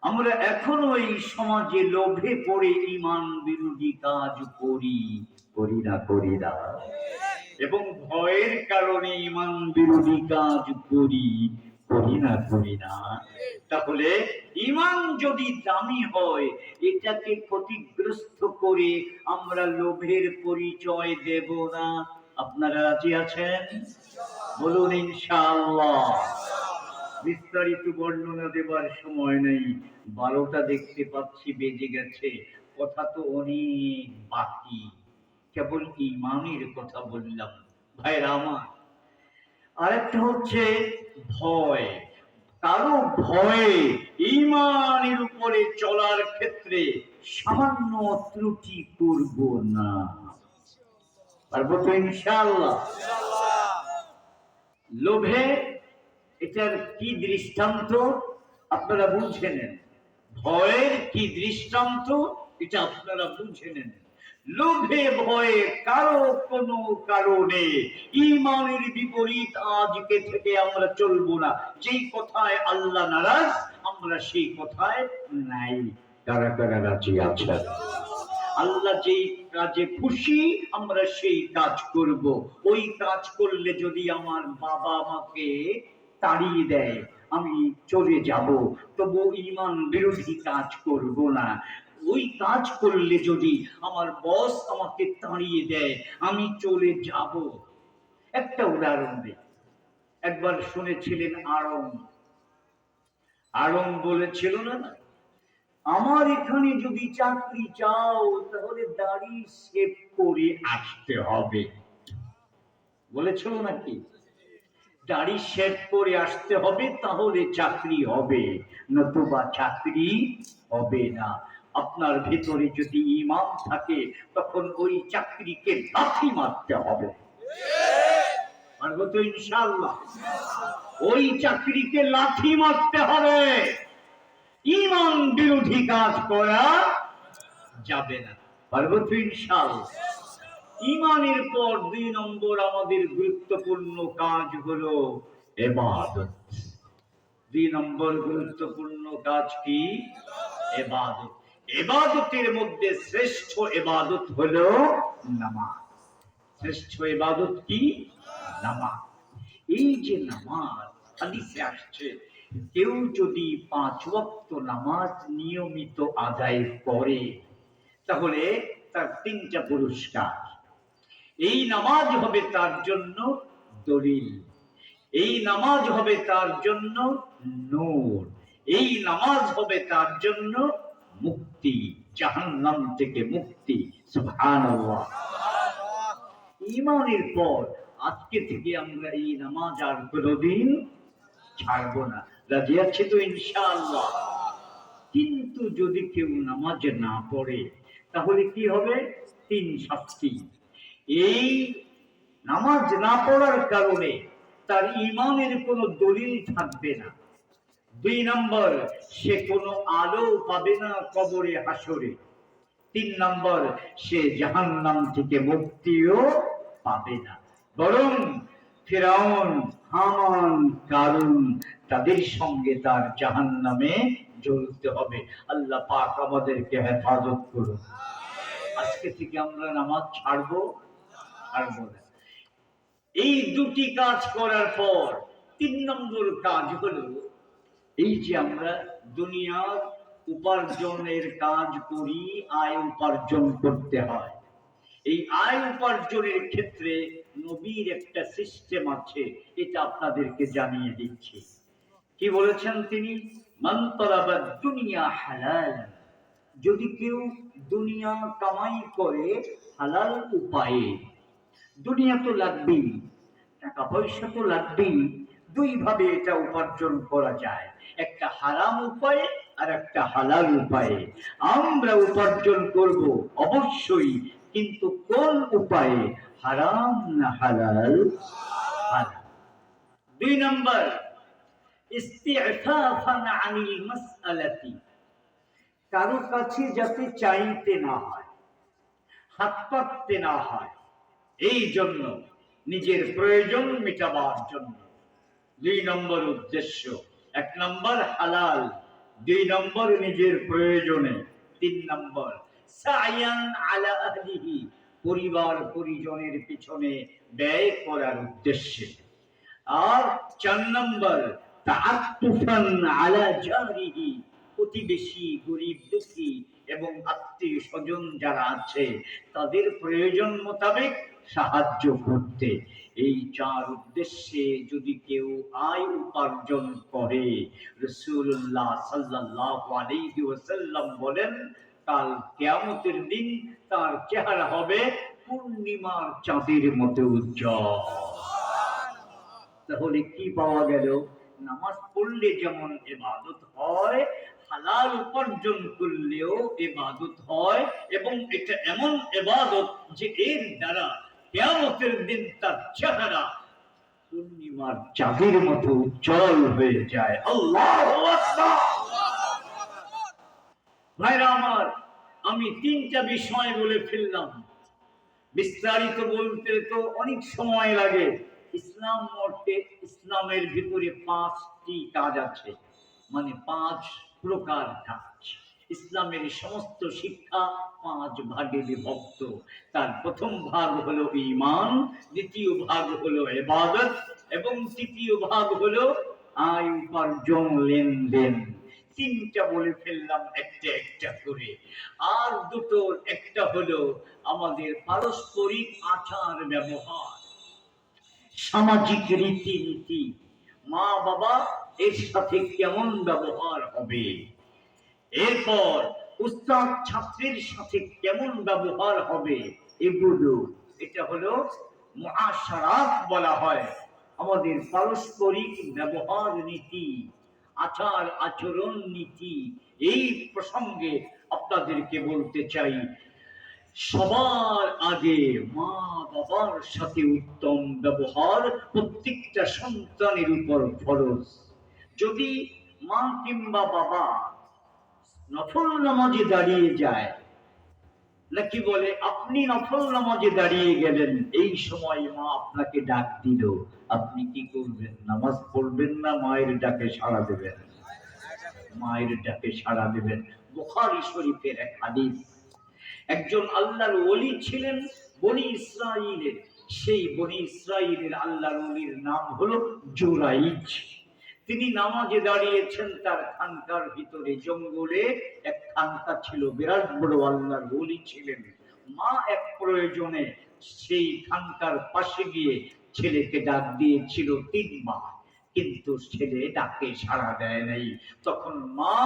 S1: আমরা এখনো এই সমাজে লোভে পড়ে ঈমান বিরোধী কাজ করি না, এবং ভয়ের কারণে ঈমান বিরোধী কাজ করি না। তাহলে ঈমান যদি দামি হয়, এটাকে ক্ষতিগ্রস্ত করে আমরা লোভের পরিচয় দেব না। আপনারা রাজি আছেন? বলুন ইনশাআল্লাহ। বিস্তারিত বর্ণনা দেবার সময় নেই, 12টা দেখতে পাচ্ছি বেজে গেছে, কথা তো অনেক বাকি। কেবল ঈমানের কথা বললাম ভাইরা আমার। আরেকটা হচ্ছে ভয়। কারো ভয়ে ঈমানের উপরে চলার ক্ষেত্রে সামান্য ত্রুটি করব না। পারবো তো ইনশাআল্লাহ? লোভে এটার কি দৃষ্টান্ত আপনারা বুঝে নেন, ভয়ের কি দৃষ্টান্ত এটা আপনারা বুঝে নেন। লোভে ভয়ে কারো কোনো কারণে ঈমানের বিপরীত আজকে থেকে আমরা চলবো না। যেই কথায় আল্লাহ নারাজ আমরা সেই কথায় নাই। কারা কারা রাজি আছেন? আল্লাহ যেই কাজে খুশি আমরা সেই কাজ করব। ওই কাজ করলে যদি আমার বাবা আমাকে তাড়িয়ে দেয় আমি চলে যাব, তবু ঈমান বিরোধী কাজ করব না। ওই কাজ করলে যদি আমার বস আমাকে তাড়িয়ে দেয় আমি চলে যাব। একটা উদাহরণ দিই। একবার শুনেছিলেন আড়ং বলেছিল না, আমার এখানে যদি চাকরি চাও তাহলে দাড়ি শেভ করে আসতে হবে। বলেছিল নাকি? দাড়ি শেভ করে আসতে হবে, তাহলে চাকরি হবে, নতুবা চাকরি হবে না। আপনার ভেতরে যদি ঈমান থাকে তখন ওই চাকরিকে লাথি মারতে হবে। পারবো তো ইনশাআল্লাহ? ওই চাকরিকে লাথি মারতে হবে। ঈমান বিরোধী কাজ করা যাবে না। পারবো তো ইনশাআল্লাহ? ঈমানের পর 2 নম্বর আমাদের গুরুত্বপূর্ণ কাজ হলো ইবাদত। 2 নম্বর গুরুত্বপূর্ণ কাজ কি? ইবাদত। ইবাদতের মধ্যে শ্রেষ্ঠ ইবাদত হলো নামাজ। শ্রেষ্ঠ ইবাদত কি? নামাজ। এই যে নামাজ, হাদিসে আসছে কেউ যদি 5 ওয়াক্ত নামাজ নিয়মিত আদায় করে তাহলে তার 3টা পুরস্কার। এই নামাজ হবে তার জন্য দলিল, এই নামাজ হবে তার জন্য নূর, এই নামাজ হবে তার জন্য মুক্তি, জাহান্নাম থেকে মুক্তি। সুবহানাল্লাহ। ঈমানের পর আজকে থেকে আমরা এই নামাজ আর কোনোদিন ছাড়বো না। রাজি আছে তো ইনশাআল্লাহ? কিন্তু যদি কেউ নামাজ না পড়ে তাহলে কি হবে? 3 শাস্তি। এই নামাজ না পড়ার কারণে তার ঈমানের কোনো দলিল থাকবে না। 2 নম্বর, সে কোনো আলো পাবে না কবরে হাসরে। 3 নম্বর, সে জাহান্নাম থেকে মুক্তিও পাবে না, বরং ফিরাউন, হামান, কারুন তাদের সঙ্গে তার জাহান্নামে জ্বলতে হবে। আল্লাহ পাক আমাদেরকে হেফাজত করুন। আজকে আজকে থেকে আমরা নামাজ ছাড়বো না। এই দুটি কাজ করার পর 3 নম্বর কাজ হলো, এই যে আমরা দুনিয়ার উপার্জনের কাজ করি, আয় উপার্জন করতে হয়। এই আয় উপার্জনের ক্ষেত্রে নবীর একটা সিস্টেম আছে, এটা আপনাদেরকে জানিয়ে দিচ্ছি। কি বলেছেন তিনি? মান তালাবা দুনিয়া হালাল, যদি কেউ দুনিয়া কামাই করে হালাল উপায়ে, দুনিয়া তো লাগবেই, টাকা পয়সা তো লাগবেই, দুই ভাবে এটা উপার্জন করা যায়, একটা হারাম উপায়ে আর একটা হালাল উপায়ে। আমরা উপার্জন করব অবশ্যই, কিন্তু কোন উপায়ে? হারাম না হালাল? হালাল। 2 নম্বর, ইস্তিফাফান আনিল মাসআলাতি, কারো কাছে যাতে চাইতে না হয়, হাত পাততে না হয়, এই জন্য নিজের প্রয়োজন মেটাবার জন্য। 2 নম্বর উদ্দেশ্য। 1 নম্বর হালাল, 2 নম্বর নিজের প্রয়োজনে, 3 নম্বর সায়ান আলা আহলিহি, পরিবার পরিজনের পিছনে ব্যয় করার উদ্দেশ্যে। আর 4 নম্বর তাআত্তুফান আলা জারিহি, প্রতিবেশী, গরিব দুঃখী এবং আত্মীয় স্বজন যারা আছে তাদের প্রয়োজন মোতাবেক সাহায্য করতে। এই 4 উদ্দেশ্যে যদি কেউ আয় উপার্জন করে, রাসূলুল্লাহ সাল্লাল্লাহু আলাইহি ওয়াসাল্লাম বলেন, কাল কিয়ামতের দিন তার চেহারা হবে পূর্ণিমার চাঁদের মতো উজ্জ্বল। তাহলে কি পাওয়া গেল? নামাজ পড়লে যেমন ইবাদত হয়, হালাল উপার্জন করলেও ইবাদত হয়, এবং এটা এমন ইবাদত যে এর দ্বারা কিয়ামতের দিন তার চেহারা পূর্ণিমার চাঁদের মতো উজ্জ্বল হয়ে যায়। আল্লাহু আকবার। ভাইরা আমার, আমি 3টা বিষয় বলে ফেললাম, বিস্তারিত বলতে তো অনেক সময় লাগে। ইসলাম মতে ইসলামের ভিতরে 5টি কাজ আছে, মানে 5 প্রকার কাজ। ইসলামের সমস্ত শিক্ষা 5 ভাগে বিভক্ত। তার প্রথম ভাগ হলো ঈমান, দ্বিতীয় ভাগ হলো ইবাদত, এবং তৃতীয় ভাগ হলো আয় উপার্জন, লেনদেন। 3টা বলে ফেললাম একটা একটা করে। আর দুটোর একটা হলো আমাদের পারস্পরিক আচার ব্যবহার, সামাজিক রীতিনীতি, মা বাবা এর সাথে কেমন ব্যবহার হবে, এরপর উস্তাদ ছাত্রের সাথে কেমন ব্যবহার হবে, এগুলো, এটা হলো মুআশারাত বলা হয়, আমাদের পারস্পরিক ব্যবহার নীতি, আচার আচরণ নীতি। এই প্রসঙ্গে আপনাদেরকে বলতে চাই, সবার আগে মা বাবার সাথে উত্তম ব্যবহার প্রত্যেকটা সন্তানের উপর ফরজ। যদি মা কিংবা বাবা নফল নামাজে দাঁড়িয়ে যায়, নাকি বলে আপনি নফল নামাজে দাঁড়িয়ে গেলেন, এই সময় মা আপনাকে ডাক দিল, আপনি কি করবেন? নামাজ পড়বেন না মায়ের ডাকে সাড়া দেবেন? মায়ের ডাকে সাড়া দেবেন। বুখারী শরীফের এক হাদিস, একজন আল্লাহর ওলি ছিলেন বনি ইসরাইলের, সেই বনি ইসরাইলের আল্লাহর ওলির নাম হলো জুরাইজ। তিনি নামাজে দাঁড়িয়েছেন তার খানকার ভিতরে, জঙ্গলে এক খানকা ছিল, বিরাট বড় আল্লাহর ওলি ছিলেন। মা এক প্রয়োজনে সেই খানকার পাশে গিয়ে ছেলেকে ডাক দিয়েছিল 3 বার, কিন্তু ছেলে ডাকে সাড়া দেয় নাই। তখন মা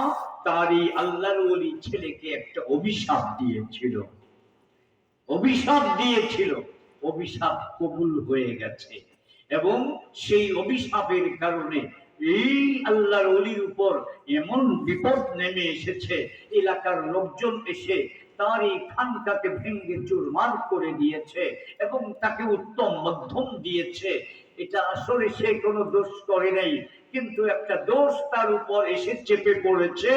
S1: তারই আল্লাহর ওলি ছেলেকে একটা অভিশাপ দিয়েছিল, অভিশাপ কবুল হয়ে গেছে, এবং সেই অভিশাপের কারণে এই আল্লাহর ওলির উপর এমন বিপদ নেমে এসেছে, এলাকার লোকজন এসে তার এই খানকাকে ভেঙ্গে চুরমার করে দিয়েছে এবং তাকে উত্তম মধ্যম দিয়েছে। এটা আসলে সে কোনো দোষ করে নাই, কিন্তু একটা দোষ তার উপর এসে চেপে পড়েছে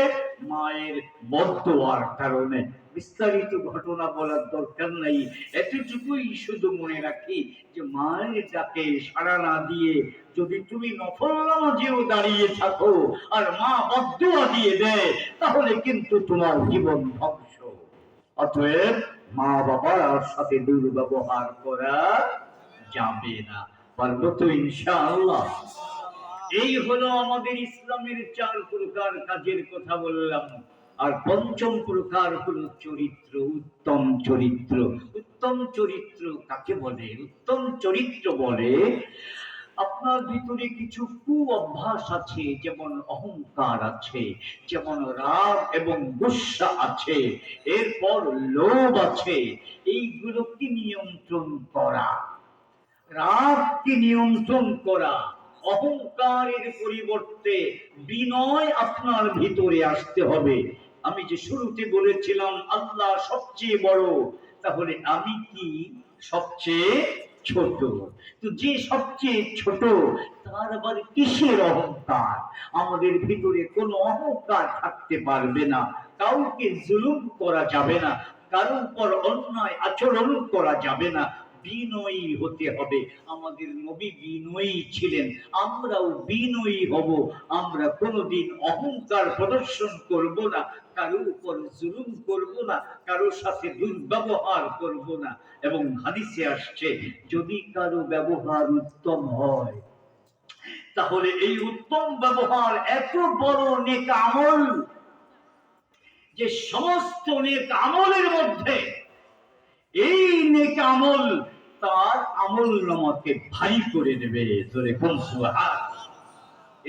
S1: মায়ের বদদোয়ার কারণে। বিস্তারিত ঘটনা বলার দরকার নাই, এতটুকুই শুধু মনে রাখি যে মায়ের ডাকে সাড়া না দিয়ে যদি তুমি নফল নামাজেও দাঁড়িয়ে থাকো আর মা বদদোয়া দিয়ে দেয়, তাহলে কিন্তু তোমার জীবন ধ্বংস। অতএব মা বাবার সাথে দুর্ব্যবহার করা যাবে না। পারবো তো ইনশাআল্লাহ? এই হলো আমাদের ইসলামের 4 প্রকার কাজের কথা বললাম। আর পঞ্চম প্রকার হলো চরিত্র, উত্তম চরিত্র। উত্তম চরিত্র কাকে বলে? উত্তম চরিত্র বলে আপনার ভিতরে কিছু কু অভ্যাস আছে, যেমন অহংকার আছে, যেমন রাগ এবং গুসা আছে, এরপর লোভ আছে, এইগুলোকে নিয়ন্ত্রণ করা, রাগকে নিয়ন্ত্রণ করা, অহংকারের পরিবর্তে বিনয় আপনার ভিতরে আসতে হবে। আমি যে শুরুতে বলেছিলাম আল্লাহ সবচেয়ে বড়, তাহলে আমি কি সবচেয়ে ছোট? তো যে সবচেয়ে ছোট তার আবার কিসের অহংকার? আমাদের ভিতরে কোনো অহংকার থাকতে পারবে না, কাউকে জুলুম করা যাবে না, কারো উপর অন্যায় আচরণ করা যাবে না, বিনয়ী হতে হবে। আমাদের নবী বিনয়ী ছিলেন, আমরাও বিনয়ী হব। আমরা কোনোদিন অহংকার প্রদর্শন করব না, কারো উপর জুলুম করব না, কারো সাথে দুর্ব্যবহার করব না। এবং হাদিসে আসছে যদি কারো ব্যবহার উত্তম হয়, তাহলে এই উত্তম ব্যবহার এত বড় নেক আমল যে সমস্ত নেক আমলের মধ্যে এই নেক আমল তার আমল নামাকে ভারী করে দেবে। ধরে কোন সুবহানাল্লাহ।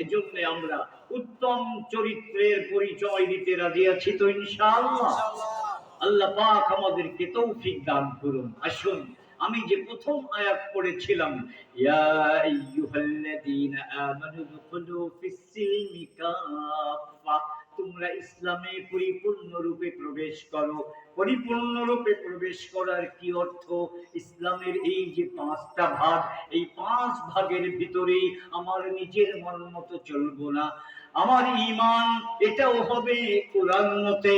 S1: এজন্য আমরা উত্তম চরিত্রের পরিচয় দিতে রাজি আছি তো ইনশাআল্লাহ? আল্লাহ পাক আমাদেরকে তৌফিক দান করুন। আসুন, আমি যে প্রথম আয়াত পড়েছিলাম, ইয়া আইয়ুহাল্লাযীনা আমানু দুখুলু ফিস-সিলমি কাফা, তোমরা ইসলামে পরিপূর্ণরূপে প্রবেশ করো। পরিপূর্ণরূপে প্রবেশ করার কি অর্থ? ইসলামের এই যে 5টা ভাগ, এই 5 ভাগের ভিতরে আমার নিজের মন মতো চলবো না, আমার ঈমান এটাও হবে কোরআন মতে।